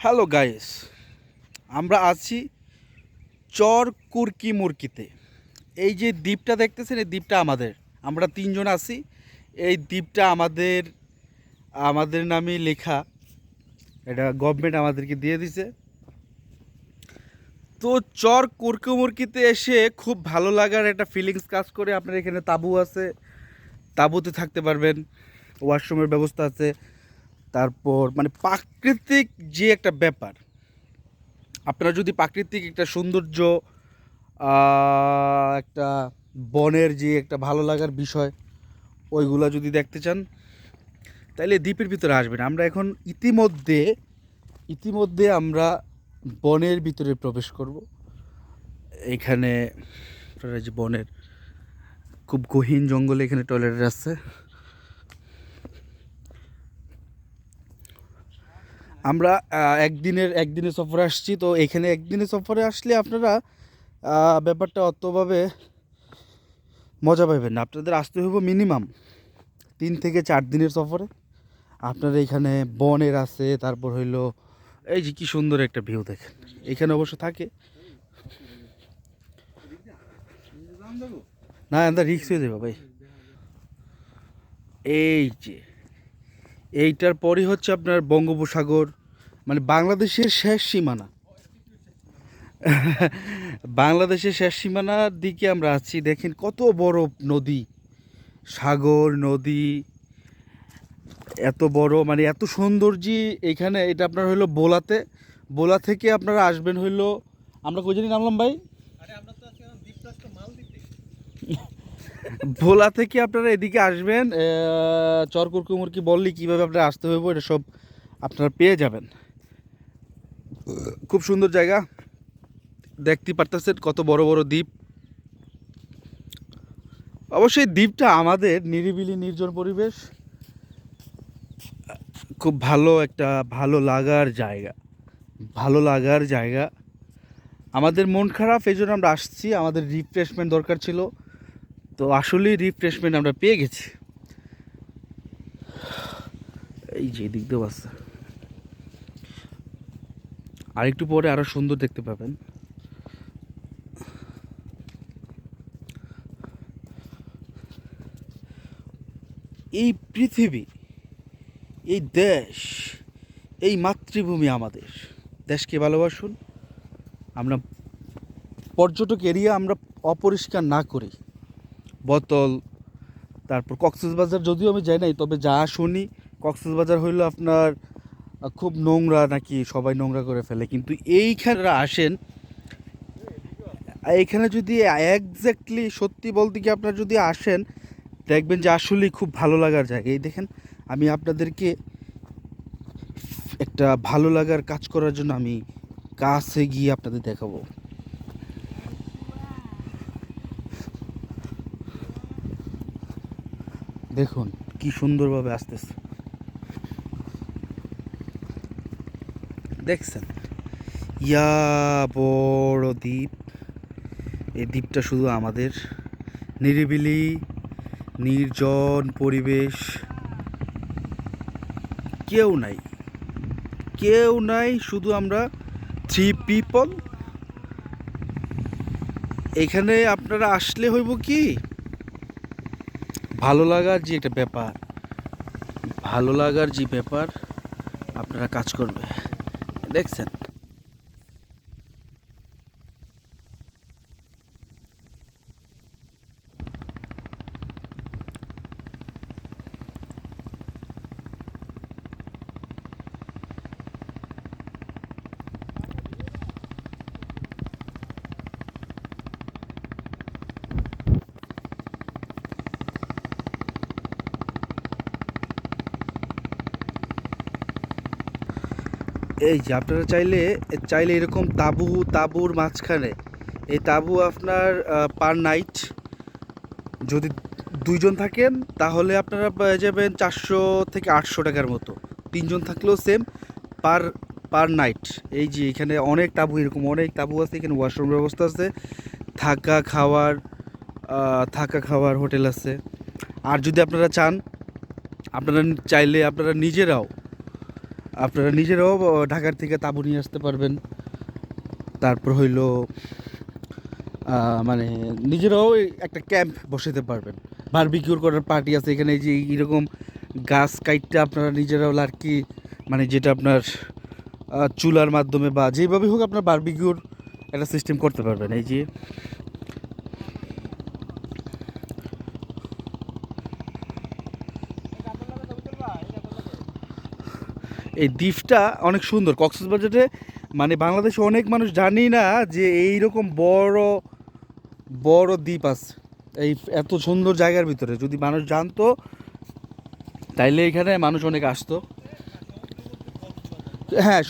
Hello guys, আমরা আছি চর কুরকি মুরকিতে। এই যে দ্বীপটা দেখতেছেন, এই দ্বীপটা আমাদের। আমরা তিনজন আছি। এই দ্বীপটা আমাদের আমাদের নামে লেখা। এটা গভর্নমেন্ট আমাদেরকে দিয়ে দিছে। তো চর কুরকি মুরকিতে এসে খুব ভালো লাগার একটা ফিলিংস কাজ করে। আপনার এখানে তাঁবু আছে, তাঁবুতে থাকতে পারবেন, ওয়াশরুমের ব্যবস্থা আছে। তারপর মানে প্রাকৃতিক যে একটা ব্যাপার, আপনারা যদি প্রাকৃতিক একটা সৌন্দর্য, একটা বনের যে একটা ভালো লাগার বিষয়, ওইগুলা যদি দেখতে চান তাহলে দ্বীপের ভিতরে আসবেন। আমরা এখন ইতিমধ্যে আমরা বনের ভিতরে প্রবেশ করব। এখানে আপনারা যে বনের খুব গহীন জঙ্গলে এখানে টয়লেট আছে। আমরা একদিনের সফরে আসছি। তো এখানে একদিনের সফরে আসলে আপনারা ব্যাপারটা অতভাবে মজা পাবেন না। আপনাদের আসতে হইব মিনিমাম 3 থেকে 4 দিনের সফরে। আপনার এখানে বনের আছে, তারপর হইলো এই যে কি সুন্দর একটা ভিউ দেখেন। এখানে অবশ্য থাকে না, আমরা রিক্স হয়ে যাবে ভাই। এই যে এইটার পরই হচ্ছে আপনার বঙ্গোপসাগর, মানে বাংলাদেশের শেষ সীমানা। বাংলাদেশের শেষ সীমানার দিকে আমরা আছি। দেখেন কত বড় নদী, সাগর, নদী, এত বড়, মানে এত সৌন্দর্যী এখানে। এটা আপনার হইলো বোলা থেকে আপনারা আসবেন হইলো, আমরা কই জানি নামলাম ভাই, ভোলা থেকে আপনারা এদিকে আসবেন। চরকুরকুমুরকি বললি কীভাবে আপনারা আসতে হইব, এটা সব আপনারা পেয়ে যাবেন। খুব সুন্দর জায়গা, দেখতে পারতেছেন কত বড় বড় দ্বীপ। অবশ্যই দ্বীপটা আমাদের, নিরিবিলি নির্জন পরিবেশ, খুব ভালো একটা ভালো লাগার জায়গা। আমাদের মন খারাপ, এই জন্য আমরা আসছি, আমাদের রিফ্রেশমেন্ট দরকার ছিল। তো আসলেই রিফ্রেশমেন্ট আমরা পেয়ে গেছি। এই যে দিক দিয়েও আছে, আর একটু পরে আরো সুন্দর দেখতে পাবেন। এই পৃথিবী, এই দেশ, এই মাতৃভূমি আমাদের। দেশকে ভালোবাসুন। আমরা পর্যটক এরিয়া আমরা অপরিষ্কার না করি, বোতল, তারপর কক্সবাজার যদিও আমি যাই নাই, তবে যা শুনি কক্সবাজার হইলো আপনার খুব নোংরা, নাকি সবাই নোংরা করে ফেলে। কিন্তু এইখানে আসেন, এইখানে যদি একজ্যাক্টলি সত্যি বলতে কি আপনারা যদি আসেন, দেখবেন যে আসলেই খুব ভালো লাগার জায়গা। এই দেখেন, আমি আপনাদেরকে একটা ভালো লাগার কাজ করার জন্য আমি কাছে গিয়ে আপনাদের দেখাবো। দেখুন কি সুন্দরভাবে আসতেছে, দেখছেন? ইয়া বড় দ্বীপ। এই দ্বীপটা শুধু আমাদের। নিরিবিলি নির্জন পরিবেশ, কেউ নাই, কেউ নাই, শুধু আমরা 3 পিপল। এখানে আপনারা আসলে হইব কি, ভালো লাগার যে একটা ব্যাপার, ভালো লাগার যে ব্যাপার আপনারা কাজ করবে। দেখছেন? এই যে আপনারা চাইলে চাইলে এরকম তাঁবুর মাঝখানে, এই তাঁবু আপনার পার নাইট যদি 2 জন থাকেন তাহলে আপনারা পেয়ে যাবেন 400 থেকে 800 টাকার মতো। 3 জন থাকলেও সেম, পার পার নাইট। এই যে এখানে অনেক তাঁবু, এরকম অনেক তাঁবু আছে। এখানে ওয়াশরুম ব্যবস্থা আছে, থাকা খাওয়ার হোটেল আছে। আর যদি আপনারা চান, আপনারা চাইলে আপনারা নিজেরাও আপনারা নিজেরাও ঢাকার থেকে তাঁবু নিয়ে আসতে পারবেন। তারপর হইলো মানে নিজেরাও একটা ক্যাম্প বসাতে পারবেন। বারবিকিউর করার পার্টি আছে এখানে, এই যে এইরকম গাছ কাইটটা আপনারা নিজেরাও আর কি, মানে যেটা আপনার চুলার মাধ্যমে বা যেভাবে হোক আপনার বারবিকিউর একটা সিস্টেম করতে পারবেন। এই যে এই দ্বীপটা অনেক সুন্দর কক্সবাজারে, মানে বাংলাদেশে অনেক মানুষ জানি না যে এইরকম বড় বড় দ্বীপ আছে এই এত সুন্দর জায়গার ভিতরে। যদি মানুষ জানতো তাইলে এখানে মানুষ অনেক আসতো। হ্যাঁ,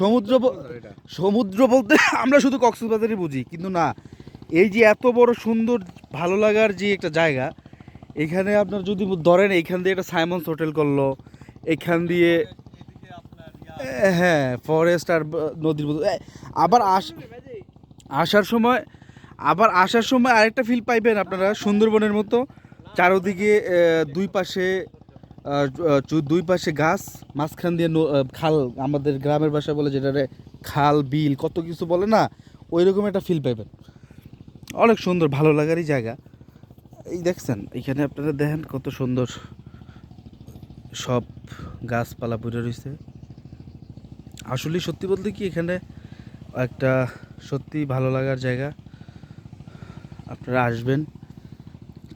সমুদ্র বলতে আমরা শুধু কক্সবাজারই বুঝি, কিন্তু না, এই যে এত বড় সুন্দর ভালো লাগার যে একটা জায়গা, এখানে আপনার যদি ধরেন এইখান দিয়ে একটা সাইমন্স হোটেল করলো, এখান দিয়ে হ্যাঁ ফরেস্ট আর নদীর মধ্যে আবার আসার সময় আসার সময় আরেকটা ফিল পাইবেন আপনারা সুন্দরবনের মতো। চারোদিকে দুই পাশে গাছ, মাঝখান দিয়ে খাল, আমাদের গ্রামের ভাষায় বলে যেটারে খাল বিল কত কিছু বলে না, ওই রকম একটা ফিল পাইবেন। অনেক সুন্দর ভালো লাগারই জায়গা। এই দেখছেন এখানে আপনারা দেখেন কত সুন্দর সব গাছপালা পড়ে রয়েছে। আসলে সত্যি বলতে কি এখানে একটা সত্যি ভালো লাগার জায়গা। আপনারা আসবেন।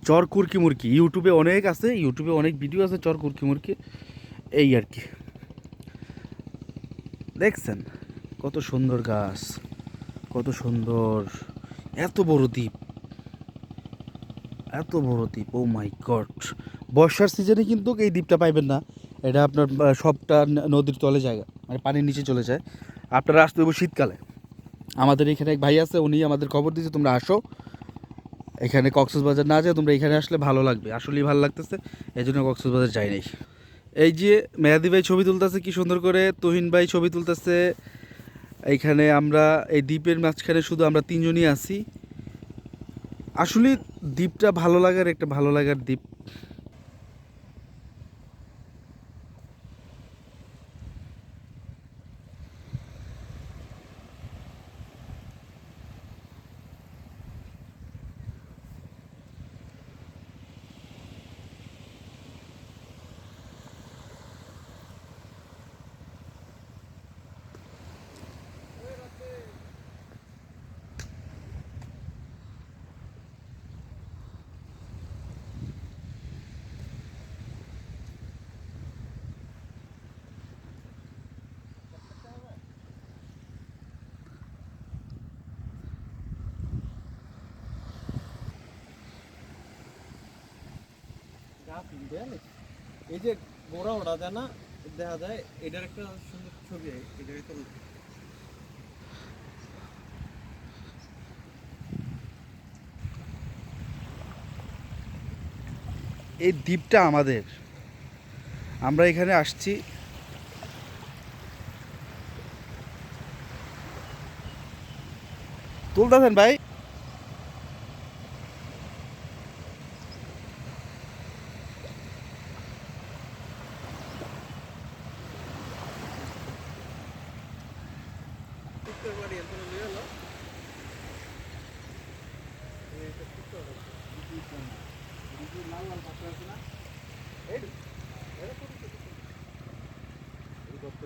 চর কুরকি মুরকি ইউটিউবে অনেক আছে, ইউটিউবে অনেক ভিডিও আছে চর কুরকি মুরকি, এই আর কি। দেখছেন কত সুন্দর গাছ, কত সুন্দর, এত বড় দ্বীপ, এত বড় দ্বীপ, ও মাই গড। বর্ষার সিজনে কিন্তু এই দ্বীপটা পাইবেন না, এটা আপনার সবটা নদীর তলে জায়গা, মানে পানির নিচে চলে যায়। আপনারা আসতে হবে শীতকালে। আমাদের এখানে এক ভাই আছে, উনি আমাদের খবর দিয়েছে তোমরা আসো এখানে, কক্সবাজার না যায় তোমরা এখানে আসলে ভালো লাগবে। আসলেই ভালো লাগতেছে, এই জন্য কক্সবাজার যাই নাই। এই যে মেহাদি ভাই ছবি তুলতেছে কি সুন্দর করে, তুহিন ভাই ছবি তুলতেছে। এইখানে আমরা এই দ্বীপের মাঝখানে শুধু আমরা তিনজনই আছি। আসলে দ্বীপটা ভালো লাগার একটা ভালো লাগার দ্বীপ। এই যে গোড়া ওটা দেয় না, দেখা যায় এটার একটা সুন্দর ছবি, এটার একটা এই দ্বীপটা আমাদের, আমরা এখানে আসছি। তুলতেছেন ভাই? বাড়ি এত নিয়ে এলো। লাল লাল পাথর আছে না, এই গত